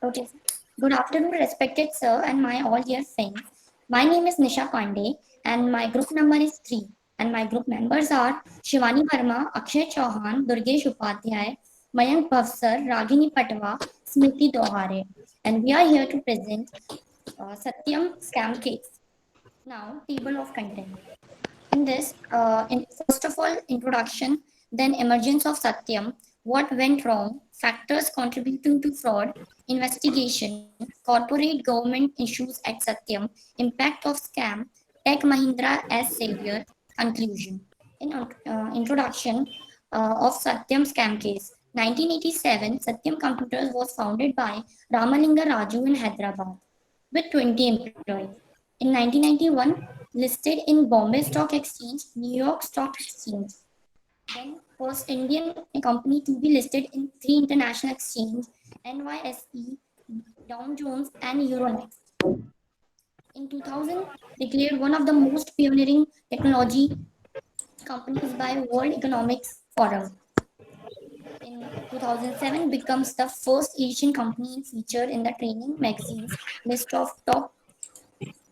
Okay. Good afternoon, respected sir, and my all dear friends. My name is Nisha Pandey, and my group number is 3. And my group members are Shivani Verma, Akshay Chauhan, Durgesh Upadhyay, Mayank Bhavsar, Ragini Patwa, Smriti Dohare. And we are here to present Satyam Scam Case. Now, table of content. In this, first of all, introduction, then emergence of Satyam, what went wrong, factors contributing to fraud, investigation, corporate government issues at Satyam, impact of scam, Tech Mahindra as savior, conclusion. In introduction of Satyam scam case, 1987, Satyam Computers was founded by Ramalinga Raju in Hyderabad with 20 employees. In 1991, listed in Bombay Stock Exchange, New York Stock Exchange. Then first Indian company to be listed in three international exchange, NYSE, Dow Jones and Euronext. In 2000, declared one of the most pioneering technology companies by World Economics Forum. In 2007, becomes the first Asian company featured in the training magazine's list of top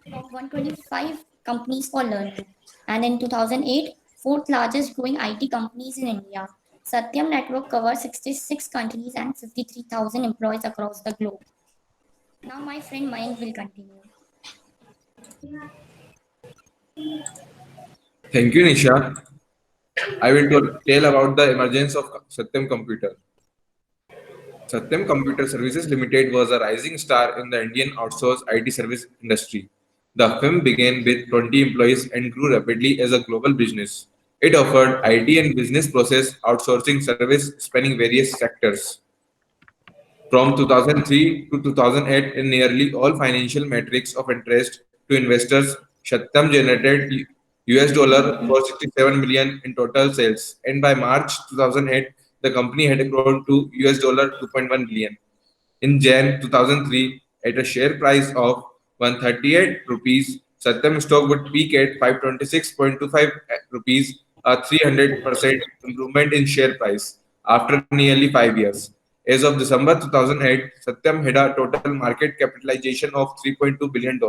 125 companies for learning. And in 2008, fourth largest growing IT companies in India. Satyam Network covers 66 countries and 53,000 employees across the globe. Now my friend Mayank will continue. Thank you, Nisha. I will tell about the emergence of Satyam Computer. Satyam Computer Services Limited was a rising star in the Indian outsourced IT service industry. The firm began with 20 employees and grew rapidly as a global business. It offered IT and business process outsourcing service spanning various sectors. From 2003 to 2008, in nearly all financial metrics of interest to investors, Satyam generated US $467 million in total sales, and by March 2008, the company had grown to US $2.1 billion. In Jan 2003, at a share price of 138 rupees, Satyam stock would peak at 526.25 rupees, a 300% improvement in share price after nearly 5 years. As of December 2008, Satyam had a total market capitalization of $3.2 billion.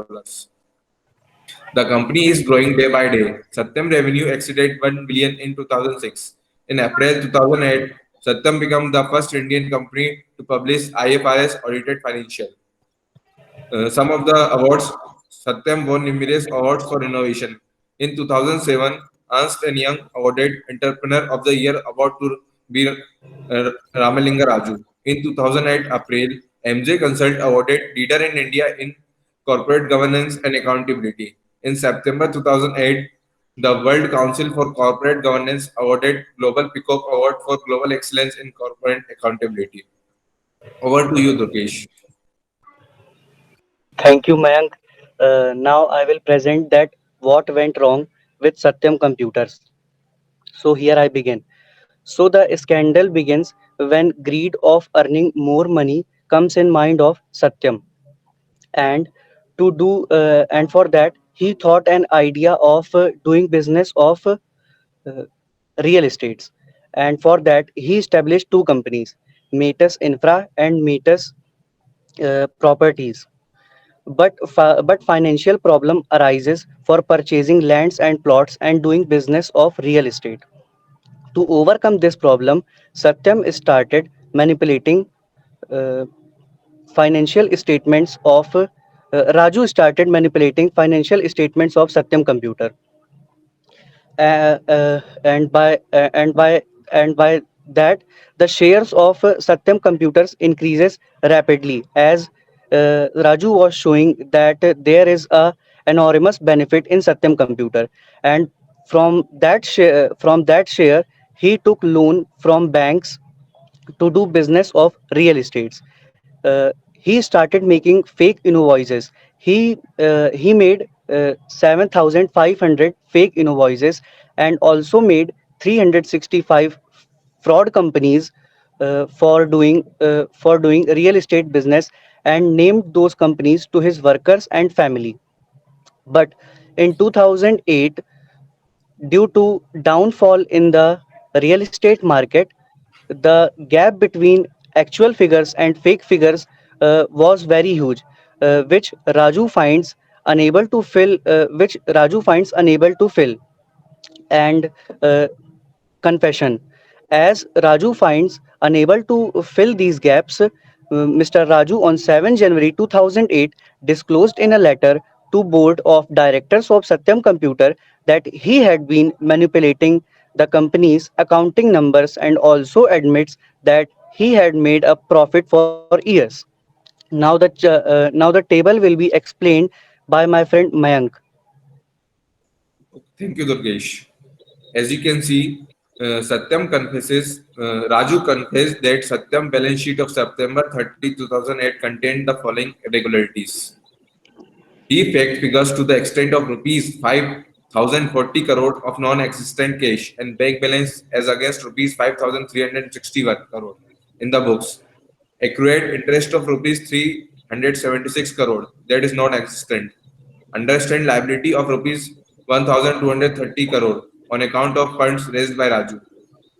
The company is growing day by day. Satyam revenue exceeded 1 billion in 2006. In April 2008, Satyam became the first Indian company to publish IFRS audited financial. Some of the awards: Satyam won numerous awards for innovation. In 2007, Ernst and Young awarded Entrepreneur of the Year award to B. Ramalinga Raju. In 2008 April, MJ Consult awarded Leader in India in Corporate Governance and Accountability. In September 2008, the World Council for Corporate Governance awarded Global Peacock Award for Global Excellence in Corporate Accountability. Over to you, Durgesh. Thank you, Mayank. Now I will present that what went wrong with Satyam Computers. So here I begin. So the scandal begins when greed of earning more money comes in mind of Satyam, and and for that he thought an idea of doing business of real estates, and for that he established two companies, Metis Infra and Metis Properties. But financial problem arises for purchasing lands and plots and doing business of real estate. To overcome this problem, Satyam started manipulating uh, financial statements of Raju started manipulating financial statements of Satyam Computer, uh, uh, and by uh, and by and by that the shares of Satyam Computers increases rapidly, as Raju was showing that there is a enormous benefit in Satyam Computer, and from that share he took loan from banks to do business of real estates. He started making fake invoices. He made 7,500 fake invoices, and also made 365 fraud companies for doing real estate business, and named those companies to his workers and family. But in 2008, due to downfall in the real estate market, the gap between actual figures and fake figures was very huge, which Raju finds unable to fill. And confession. As Raju finds unable to fill these gaps, Mr. Raju on 7 January 2008 disclosed in a letter to board of directors of Satyam Computer that he had been manipulating the company's accounting numbers, and also admits that he had made a profit for years. Now the table will be explained by my friend Mayank. Thank you, Durgesh. As you can see, Raju confessed that Satyam balance sheet of September 30, 2008 contained the following irregularities. He faked figures to the extent of rupees 5,040 crore of non-existent cash and bank balance as against rupees 5,361 crore in the books. Accrued interest of rupees 376 crore that is non-existent. Understand liability of rupees 1,230 crore on account of funds raised by Raju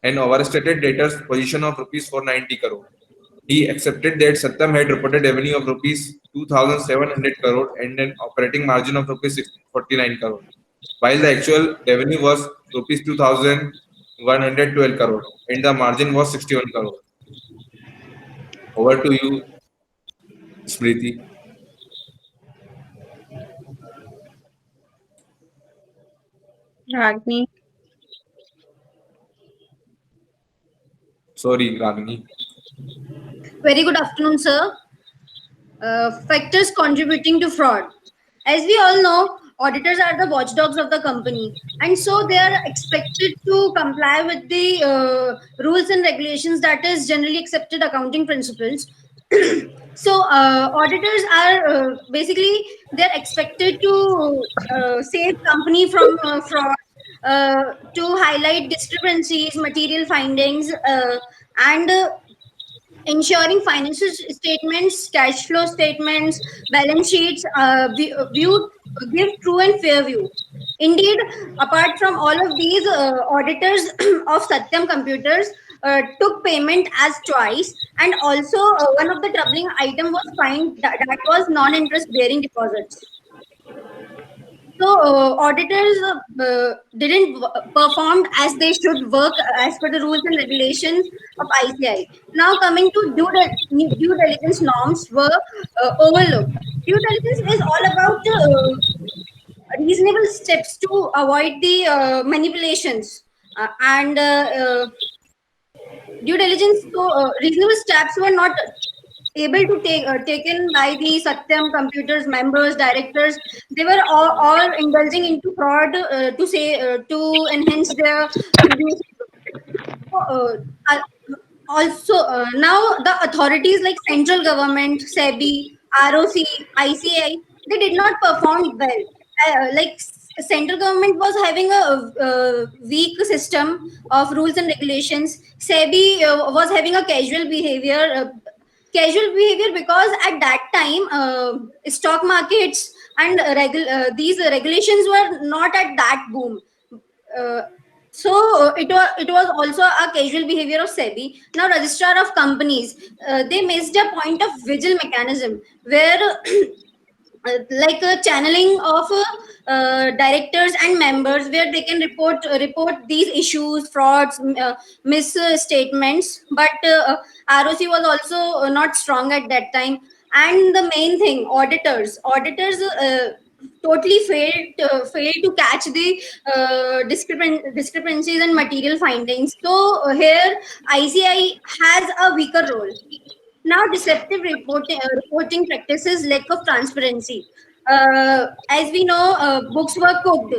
and overstated debtors position of rupees 490 crore. He accepted that Satyam had reported revenue of rupees 2,700 crore and an operating margin of rupees 49 crore, while the actual revenue was rupees 2,112 crore and the margin was 61 crore. Over to you, Smriti. Ragni. Sorry, Ragini. Very good afternoon, sir. Factors contributing to fraud. As we all know, auditors are the watchdogs of the company, and so they are expected to comply with the rules and regulations that is generally accepted accounting principles. So auditors are basically they're expected to save company from fraud, to highlight discrepancies, material findings, and ensuring financial statements, cash flow statements, balance sheets viewed give true and fair view. Indeed, apart from all of these, auditors of Satyam Computers took payment as twice, and also one of the troubling item was fine that was non-interest bearing deposits. So auditors didn't perform as they should work as per the rules and regulations of ICI. Now coming to due diligence norms were overlooked. Due diligence is all about reasonable steps to avoid the manipulations, and due diligence. So reasonable steps were not able to take taken by the Satyam Computers members, directors. They were all indulging into fraud to enhance their business. Uh, Also, now the authorities like central government, SEBI, ROC, ICI, they did not perform well. Central government was having a weak system of rules and regulations. SEBI was having a casual behavior because at that time stock markets and these regulations were not at that boom. Uh, it was also a casual behavior of SEBI. Now, registrar of companies, they missed a point of vigil mechanism where like a channeling of directors and members where they can report these issues, frauds, misstatements. But ROC was also not strong at that time. And the main thing, auditors totally failed to catch the discrepancies and material findings. So here ICI has a weaker role. Now, deceptive reporting practices, lack of transparency. As we know, books were cooked.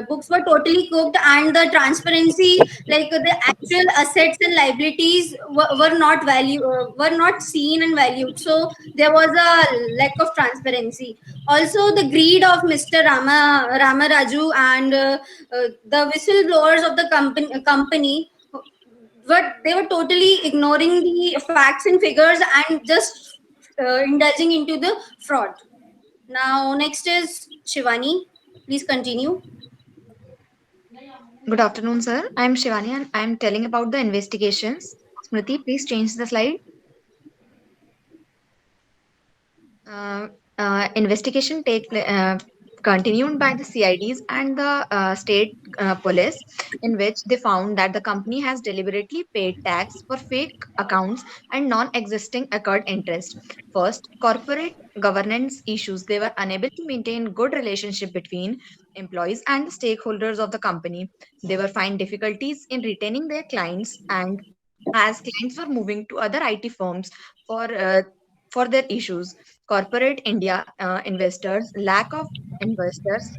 Books were totally cooked, and the transparency, like the actual assets and liabilities, were not seen and valued. So there was a lack of transparency. Also, the greed of Mr. Ramaraju and the whistleblowers of the company, but they were totally ignoring the facts and figures and just indulging into the fraud. Now, next is Shivani. Please continue. Good afternoon, sir. I'm Shivani and I'm telling about the investigations. Smriti, please change the slide. Uh, Investigation continued by the CIDs and the state police, in which they found that the company has deliberately paid tax for fake accounts and non-existing accrued interest. First, corporate governance issues. They were unable to maintain good relationship between employees and the stakeholders of the company. They were find difficulties in retaining their clients, and as clients were moving to other IT firms for uh, for their issues. Corporate India investors, lack of investors,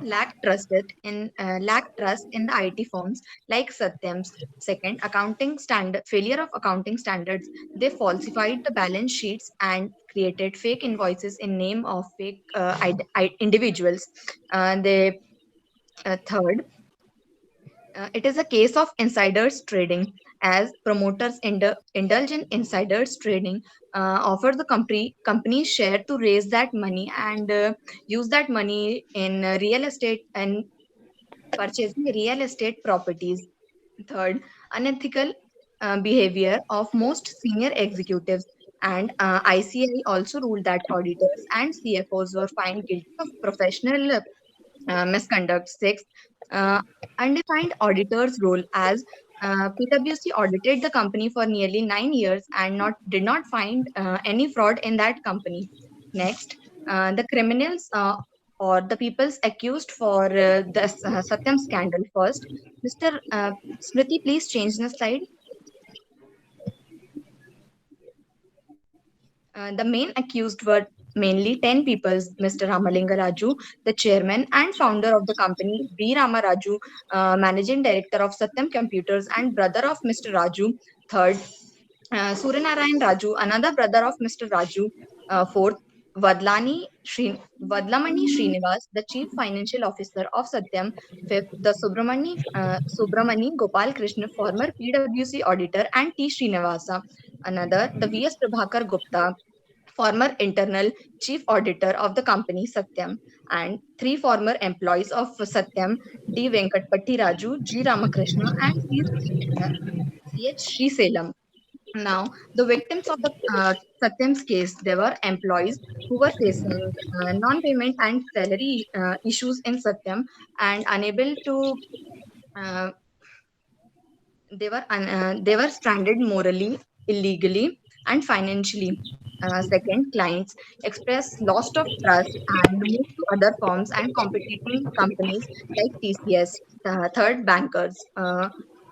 lack trust in the IT firms like Satyam's. Second, accounting standard failure of accounting standards. They falsified the balance sheets and created fake invoices in name of fake individuals. They Third, it is a case of insiders trading, as promoters indulge in insiders trading, offer the company share to raise that money and use that money in real estate and purchasing real estate properties. Third, unethical behavior of most senior executives. And ICI also ruled that auditors and CFOs were found guilty of professional misconduct. Sixth, uh, undefined auditor's role, as PwC audited the company for nearly 9 years and not did not find any fraud in that company. Next, the criminals or the people's accused for the Satyam scandal. First, Mr. Smriti, please change the slide. The main accused were mainly 10 people: Mr. Ramalinga Raju, the chairman and founder of the company; B. Rama Raju, managing director of Satyam Computers and brother of Mr. Raju; third, Suryanarayan Raju, another brother of Mr. Raju; fourth, Vadlamani Srinivas, the chief financial officer of Satyam; fifth, the Subramani Gopal Krishna, former PwC auditor; and T. Srinivasa, another, the V.S. Prabhakar Gupta, former internal chief auditor of the company Satyam; and three former employees of Satyam: D. Venkatpati Raju, G. Ramakrishna, and C.H. Sriselam. Now, the victims of the Satyam's case, they were employees who were facing non-payment and salary issues in Satyam and unable to uh, they were stranded morally, illegally, and financially. Second, clients express loss of trust and move to other firms and competing companies like TCS. Third, bankers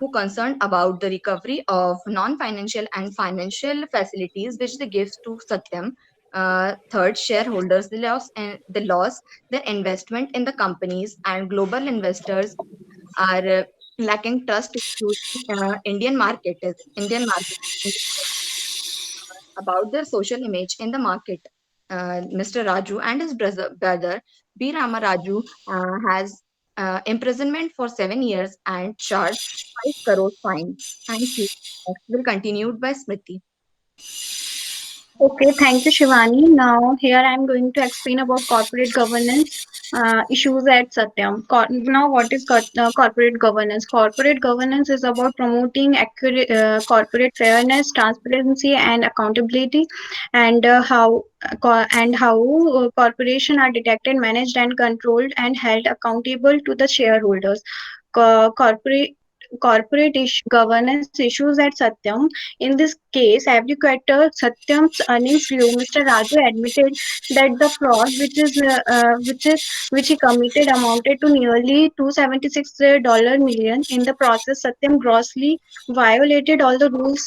who concerned about the recovery of non-financial and financial facilities which they give to Satyam. Third, shareholders the loss their investment in the companies, and global investors are lacking trust to Indian market about their social image in the market. Mr. Raju and his brother B. Rama Raju has imprisonment for 7 years and charged 5 crore fine. Thank you. Next will continued by Smriti. Okay, thank you, Shivani. Now, here I am going to explain about corporate governance issues at Satyam. Now, what is corporate governance? Corporate governance is about promoting accurate, corporate fairness, transparency, and accountability, and how corporation are detected, managed, and controlled, and held accountable to the shareholders. Corporate governance issues at Satyam. In this case, adjudicator Satyam's earnings grew. Mr. Raju admitted that the fraud which he committed amounted to nearly $276 million. In the process, Satyam grossly violated all the rules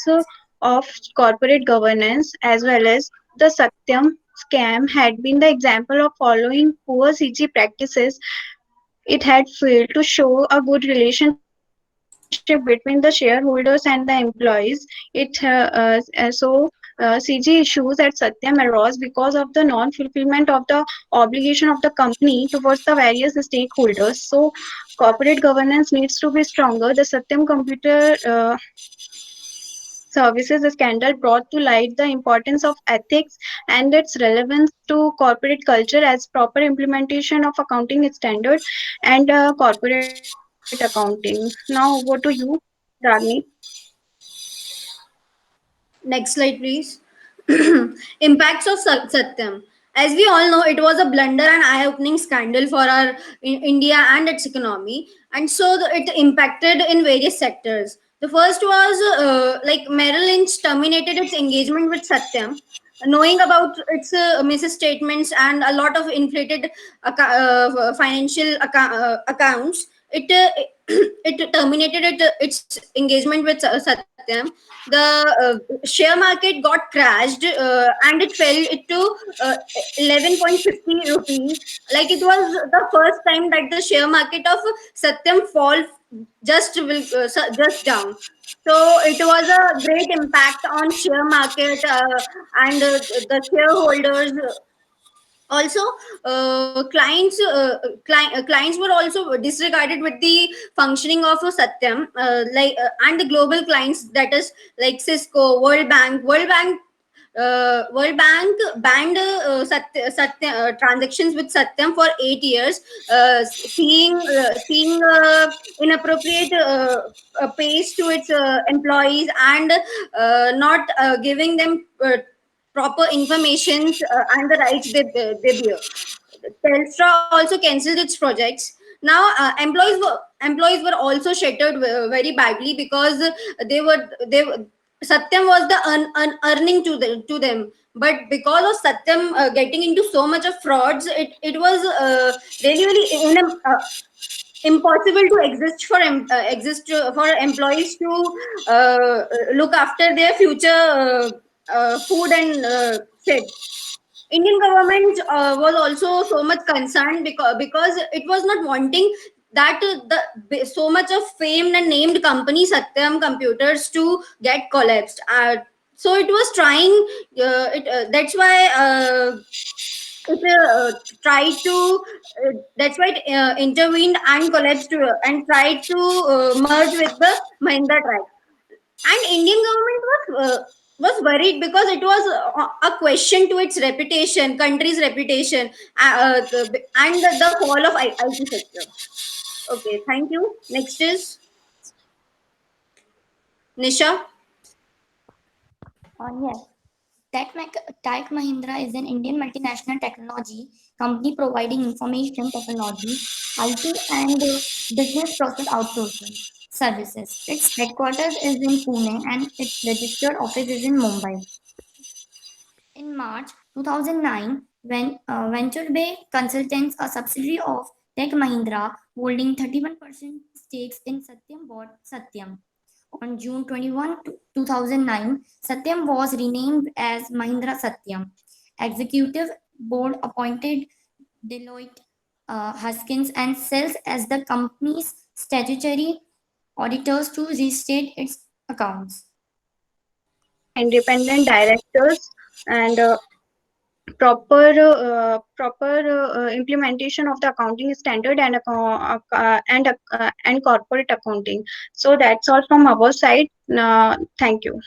of corporate governance, as well as the Satyam scam had been the example of following poor CG practices. It had failed to show a good relationship between the shareholders and the employees. CG issues at Satyam arose because of the non-fulfillment of the obligation of the company towards the various stakeholders. So, corporate governance needs to be stronger. The Satyam Computer Services scandal brought to light the importance of ethics and its relevance to corporate culture as proper implementation of accounting standard and corporate accounting. Now, over to you, Ragni. Next slide, please. Impacts of Satyam. As we all know, it was a blunder and eye-opening scandal for our India and its economy, and so it impacted in various sectors. The first was like Merrill Lynch terminated its engagement with Satyam, knowing about its misstatements and a lot of inflated financial accounts. It terminated its engagement with Satyam. The share market got crashed and it fell into 11.50 rupees. Like it was the first time that the share market of Satyam fall just down. So it was a great impact on share market and the shareholders. Also, clients were also disregarded with the functioning of Satyam, and the global clients, that is like Cisco, World Bank banned transactions with Satyam for 8 years, seeing inappropriate pays to its employees and not giving them proper information and the rights they bear. Telstra also cancelled its projects. Now, employees were also shattered very badly because Satyam was the earning to them. But because of Satyam getting into so much of frauds, it was really impossible to exist for employees to look after their future food and shit. Indian government was also so much concerned because it was not wanting that so much of famed and named company Satyam Computers to get collapsed. So it was trying. That's why it tried to. That's why it intervened and collapsed and tried to merge with the Mahindra Track. And Indian government was worried because it was a question to its reputation, country's reputation, and the fall of IT sector. Okay, thank you. Next is Nisha. Yes. Tech Mahindra is an Indian multinational technology company providing information technology, IT, and business process outsourcing services. Its headquarters is in Pune and its registered office is in Mumbai. In March 2009, when Venture Bay Consultants, a subsidiary of Tech Mahindra, holding 31% stakes in Satyam, bought Satyam. On June 21, 2009, Satyam was renamed as Mahindra Satyam. Executive Board appointed Deloitte Haskins and Sells as the company's statutory auditors to restate its accounts. Independent directors and proper implementation of the accounting standard and corporate accounting. So that's all from our side. Thank you.